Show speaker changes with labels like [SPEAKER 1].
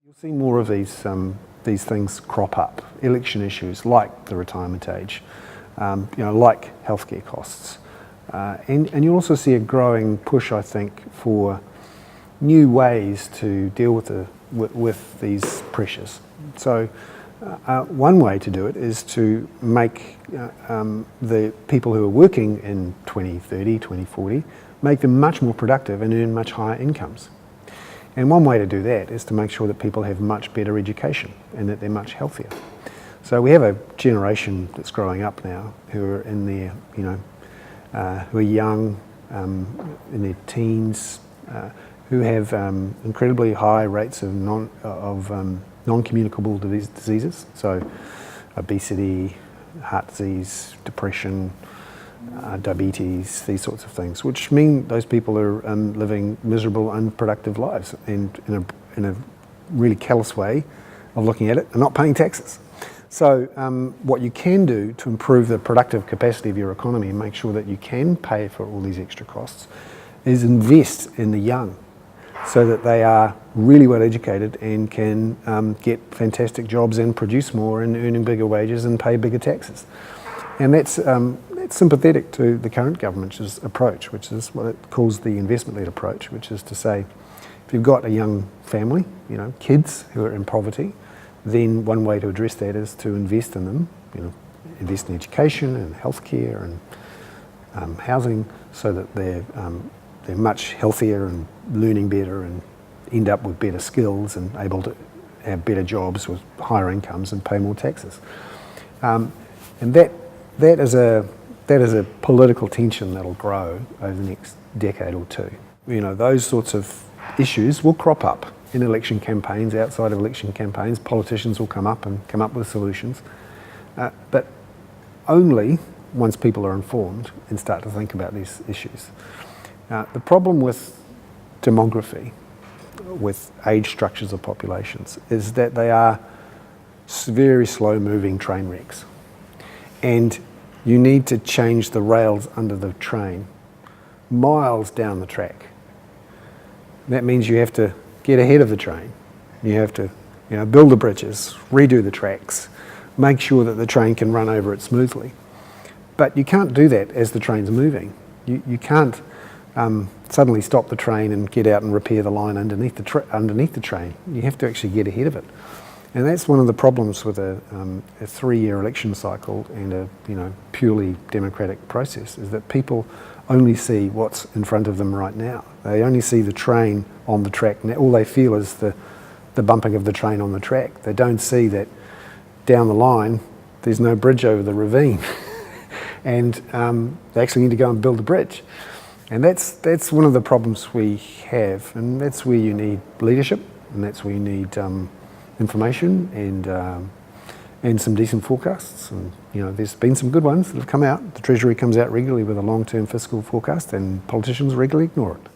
[SPEAKER 1] You'll see more of these things crop up, election issues like the retirement age, like healthcare costs. And you'll also see a growing push, I think, for new ways to deal with these pressures. So one way to do it is to make the people who are working in 2030, 2040, make them much more productive and earn much higher incomes. And one way to do that is to make sure that people have much better education and that they're much healthier. So we have a generation that's growing up now who are in their, who are young, in their teens, who have incredibly high rates of non-communicable diseases, so obesity, heart disease, depression, diabetes, these sorts of things, which mean those people are living miserable, unproductive lives, and in a really callous way of looking at it, and not paying taxes. So what you can do to improve the productive capacity of your economy and make sure that you can pay for all these extra costs is invest in the young, so that they are really well educated and can get fantastic jobs and produce more and earning bigger wages and pay bigger taxes. And that's sympathetic to the current government's approach, which is what it calls the investment-led approach, which is to say, if you've got a young family, kids who are in poverty, then one way to address that is to invest in them, invest in education and healthcare and housing, so that they're much healthier and learning better and end up with better skills and able to have better jobs with higher incomes and pay more taxes. And that is a political tension that'll grow over the next decade or two. Those sorts of issues will crop up in election campaigns, outside of election campaigns. Politicians will come up with solutions, but only once people are informed and start to think about these issues. The problem with demography, with age structures of populations, is that they are very slow-moving train wrecks. And you need to change the rails under the train miles down the track. That means you have to get ahead of the train. You have to build the bridges, redo the tracks, make sure that the train can run over it smoothly. But you can't do that as the train's moving. You can't suddenly stop the train and get out and repair the line underneath the train. You have to actually get ahead of it. And that's one of the problems with a 3-year election cycle and a purely democratic process, is that people only see what's in front of them right now. They only see the train on the track, and all they feel is the bumping of the train on the track. They don't see that down the line there's no bridge over the ravine, and they actually need to go and build a bridge. And that's one of the problems we have, and that's where you need leadership, and that's where you need information and some decent forecasts. And there's been some good ones that have come out. The Treasury comes out regularly with a long-term fiscal forecast, and politicians regularly ignore it.